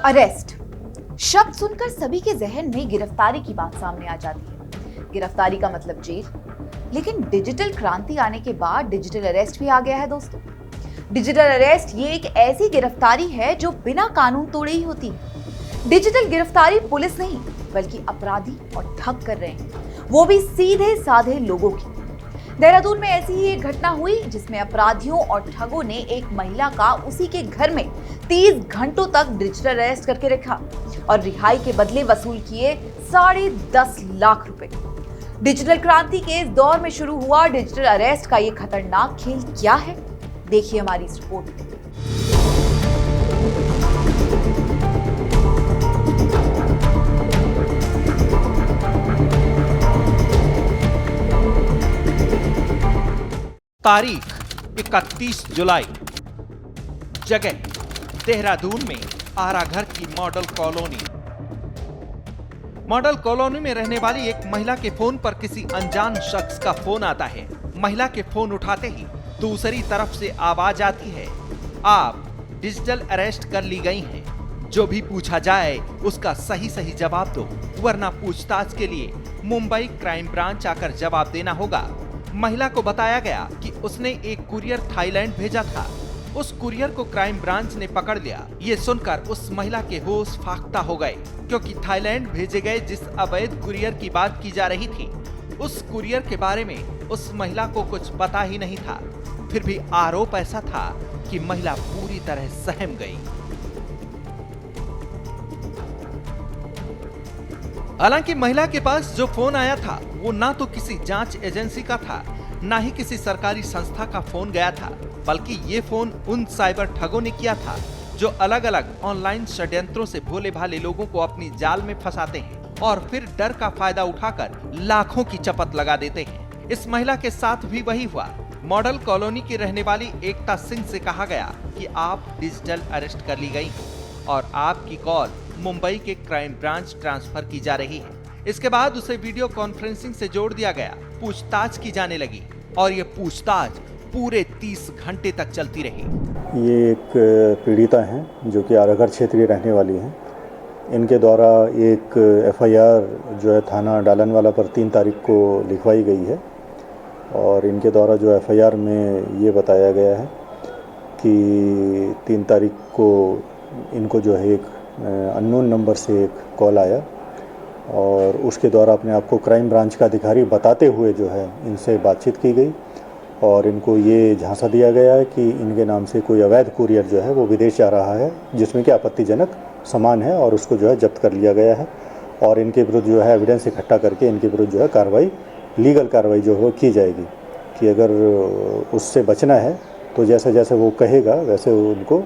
Arrest शब्द सुनकर सभी के जहन में गिरफ्तारी की बात सामने आ जाती है। गिरफ्तारी का मतलब जेल, लेकिन डिजिटल क्रांति आने के बाद डिजिटल अरेस्ट भी आ गया है दोस्तों। डिजिटल अरेस्ट ये एक ऐसी गिरफ्तारी है जो बिना कानून तोड़े ही होती है। डिजिटल गिरफ्तारी पुलिस नहीं बल्कि अपराधी और ठग कर रहे हैं, वो भी सीधे साधे लोगों की। देहरादून में ऐसी ही एक घटना हुई जिसमें अपराधियों और ठगों ने एक महिला का उसी के घर में 30 घंटों तक डिजिटल अरेस्ट करके रखा और रिहाई के बदले वसूल किए 10.5 लाख रुपए। डिजिटल क्रांति के इस दौर में शुरू हुआ डिजिटल अरेस्ट का ये खतरनाक खेल क्या है, देखिए हमारी इस रिपोर्ट में। तारीख 31 जुलाई, जगह देहरादून में आराघर की मॉडल कॉलोनी। मॉडल कॉलोनी में रहने वाली एक महिला के फोन पर किसी अनजान शख्स का फोन आता है। महिला के फोन उठाते ही दूसरी तरफ से आवाज आती है, आप डिजिटल अरेस्ट कर ली गई हैं। जो भी पूछा जाए उसका सही सही जवाब दो, वरना पूछताछ के लिए मुंबई क्राइम ब्रांच आकर जवाब देना होगा। महिला को बताया गया कि उसने एक कुरियर थाईलैंड भेजा था। उस कुरियर को क्राइम ब्रांच ने पकड़ लिया। ये सुनकर उस महिला के होश फाख्ता हो गए, क्योंकि थाईलैंड भेजे गए जिस अवैध कुरियर की बात की जा रही थी, उस कुरियर के बारे में उस महिला को कुछ पता ही नहीं था। फिर भी आरोप ऐसा था कि महिला पूरी तरह सहम गई। हालांकि महिला के पास जो फोन आया था वो ना तो किसी जांच एजेंसी का था, ना ही किसी सरकारी संस्था का फोन गया था, बल्कि ये फोन उन साइबर ठगों ने किया था जो अलग अलग ऑनलाइन षड्यंत्रों से भोले भाले लोगों को अपनी जाल में फंसाते हैं और फिर डर का फायदा उठाकर लाखों की चपत लगा देते हैं। इस महिला के साथ भी वही हुआ। मॉडल कॉलोनी की रहने वाली एकता सिंह से कहा गया कि आप डिजिटल अरेस्ट कर ली गई और आपकी कॉल मुंबई के क्राइम ब्रांच ट्रांसफर की जा रही है। इसके बाद उसे वीडियो कॉन्फ्रेंसिंग से जोड़ दिया गया। पूछताछ की जाने लगी और ये पूछताछ पूरे 30 घंटे तक चलती रही। ये एक पीड़िता हैं जो कि आराघर क्षेत्र की रहने वाली हैं। इनके द्वारा एक एफआईआर जो है थाना डालनवाला पर 3 तारीख को लिखवाई गई है और इनके द्वारा जो एफआईआर में ये बताया गया है कि 3 तारीख को इनको जो है एक अननोन नंबर से एक कॉल आया और उसके द्वारा अपने आप को क्राइम ब्रांच का अधिकारी बताते हुए जो है इनसे बातचीत की गई और इनको ये झांसा दिया गया है कि इनके नाम से कोई अवैध कुरियर जो है वो विदेश जा रहा है, जिसमें कि आपत्तिजनक सामान है और उसको जो है जब्त कर लिया गया है और इनके विरुद्ध जो है एविडेंस इकट्ठा करके इनके विरुद्ध जो है कार्रवाई, लीगल कार्रवाई जो है की जाएगी कि अगर उससे बचना है तो जैसे जैसे वो कहेगा वैसे उनको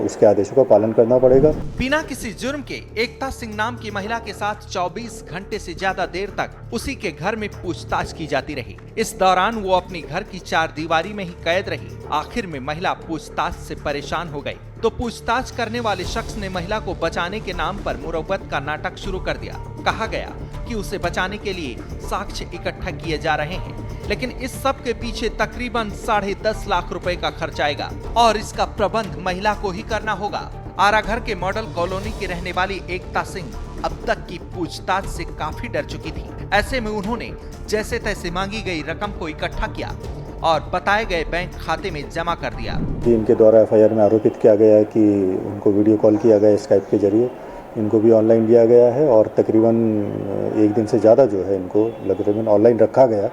उसके आदेशों का पालन करना पड़ेगा। बिना किसी जुर्म के एकता सिंह नाम की महिला के साथ 24 घंटे से ज्यादा देर तक उसी के घर में पूछताछ की जाती रही। इस दौरान वो अपनी घर की 4 दीवारी में ही कैद रही। आखिर में महिला पूछताछ से परेशान हो गई तो पूछताछ करने वाले शख्स ने महिला को बचाने के नाम पर मुरव्वत का नाटक शुरू कर दिया। कहा गया कि उसे बचाने के लिए साक्ष्य इकट्ठा किए जा रहे हैं, लेकिन इस सब के पीछे तकरीबन 10.5 लाख रुपए का खर्च आएगा और इसका प्रबंध महिला को ही करना होगा। आराघर के मॉडल कॉलोनी की रहने वाली एकता सिंह अब तक की पूछताछ से काफी डर चुकी थी। ऐसे में उन्होंने जैसे तैसे मांगी गई रकम को इकट्ठा किया और बताए गए बैंक खाते में जमा कर दिया। इनके द्वारा एफआईआर में आरोपित किया गया है कि उनको वीडियो कॉल किया गया स्काइप के जरिए, इनको भी ऑनलाइन लिया गया है और तकरीबन 1 दिन से ज़्यादा जो है इनको तकरीबन ऑनलाइन रखा गया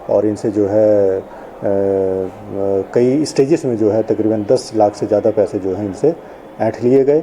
और इनसे जो है कई स्टेजेस में जो है तकरीबन 10 लाख से ज़्यादा पैसे जो हैं इनसे ऐंठ लिए गए,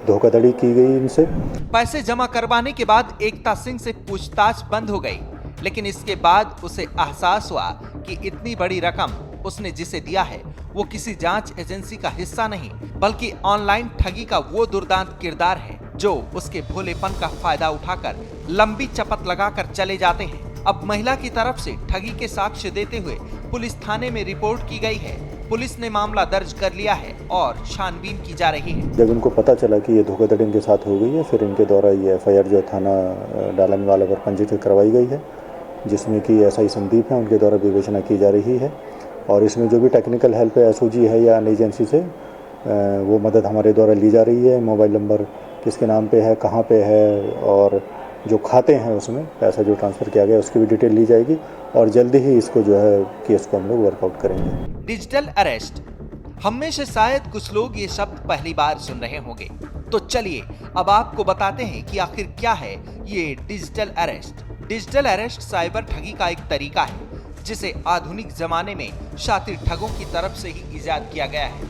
धोखाधड़ी की गई इनसे। पैसे जमा करवाने के बाद एकता सिंह से पूछताछ बंद हो गई, लेकिन इसके बाद उसे एहसास हुआ कि इतनी बड़ी रकम उसने जिसे दिया है वो किसी जांच एजेंसी का हिस्सा नहीं बल्कि ऑनलाइन ठगी का वो दुर्दांत किरदार है जो उसके भोलेपन का फायदा उठाकर लंबी चपत लगाकर चले जाते हैं। अब महिला की तरफ से ठगी के साक्ष्य देते हुए पुलिस थाने में रिपोर्ट की गई है। पुलिस ने मामला दर्ज कर लिया है और छानबीन की जा रही है। जब इनको पता चला कि ये धोखाधड़ी इनके साथ हो गई है, फिर इनके द्वारा ये एफआईआर जो थाना डालनवाला पर पंजीकृत करवाई गई है, जिसमें कि एसआई संदीप हैं, उनके द्वारा विवेचना की जा रही है और इसमें जो भी टेक्निकल हेल्प है एसओजी है या अन्य एजेंसी से वो मदद हमारे द्वारा ली जा रही है। मोबाइल नंबर किसके नाम पे है, कहाँ पे है, और जो खाते हैं उसमें पैसा जो ट्रांसफ़र किया गया उसकी भी डिटेल ली जाएगी और जल्दी ही इसको जो है केस को हम लोग वर्कआउट करेंगे। डिजिटल अरेस्ट, हम में से शायद कुछ लोग ये शब्द पहली बार सुन रहे होंगे, तो चलिए अब आपको बताते हैं कि आखिर क्या है ये digital arrest. Digital arrest cyber ठगी का एक तरीका है जिसे आधुनिक जमाने में शातिर ठगों की तरफ से ही इजाद किया गया है।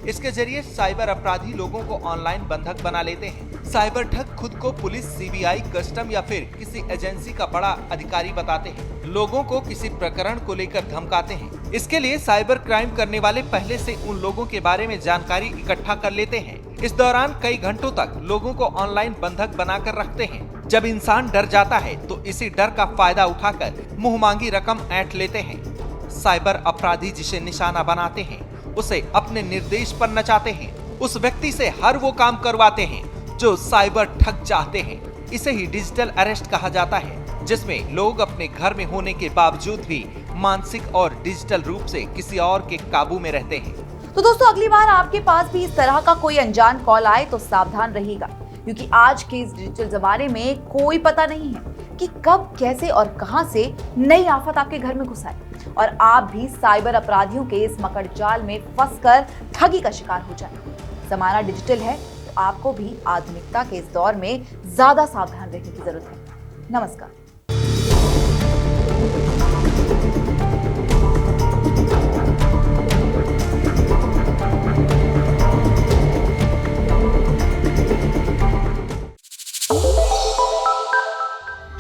इसके जरिए साइबर अपराधी लोगों को ऑनलाइन बंधक बना लेते हैं। साइबर ठग खुद को पुलिस, सीबीआई, कस्टम या फिर किसी एजेंसी का बड़ा अधिकारी बताते हैं। लोगों को किसी प्रकरण को लेकर धमकाते हैं। इसके लिए साइबर क्राइम करने वाले पहले से उन लोगों के बारे में जानकारी इकट्ठा कर लेते हैं। इस दौरान कई घंटों तक लोगों को ऑनलाइन बंधक बनाकर रखते हैं। जब इंसान डर जाता है तो इसी डर का फायदा उठाकर मुंह मांगी रकम ऐंठ लेते हैं। साइबर अपराधी जिसे निशाना बनाते हैं उसे अपने निर्देश पर नचाते हैं। उस व्यक्ति से हर वो काम करवाते हैं जो साइबर ठग चाहते हैं। इसे ही डिजिटल अरेस्ट कहा जाता है, जिसमें लोग अपने घर में होने के बावजूद भी मानसिक और डिजिटल रूप से किसी और के काबू में रहते हैं। तो दोस्तों, अगली बार आपके पास भी इस तरह का कोई अनजान कॉल आए तो सावधान रहिएगा, क्योंकि आज के इस डिजिटल जमाने में कोई पता नहीं है कि कब, कैसे और कहां से नई आफत आपके घर में घुस आए और आप भी साइबर अपराधियों के इस मकड़ जाल में फंसकर ठगी का शिकार हो जाए। जमाना डिजिटल है तो आपको भी आधुनिकता के इस दौर में ज्यादा सावधान रहने की जरूरत है। नमस्कार।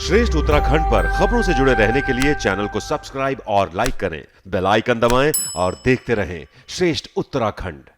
श्रेष्ठ उत्तराखंड पर खबरों से जुड़े रहने के लिए चैनल को सब्सक्राइब और लाइक करें, बेल आइकन दबाएं और देखते रहें श्रेष्ठ उत्तराखंड।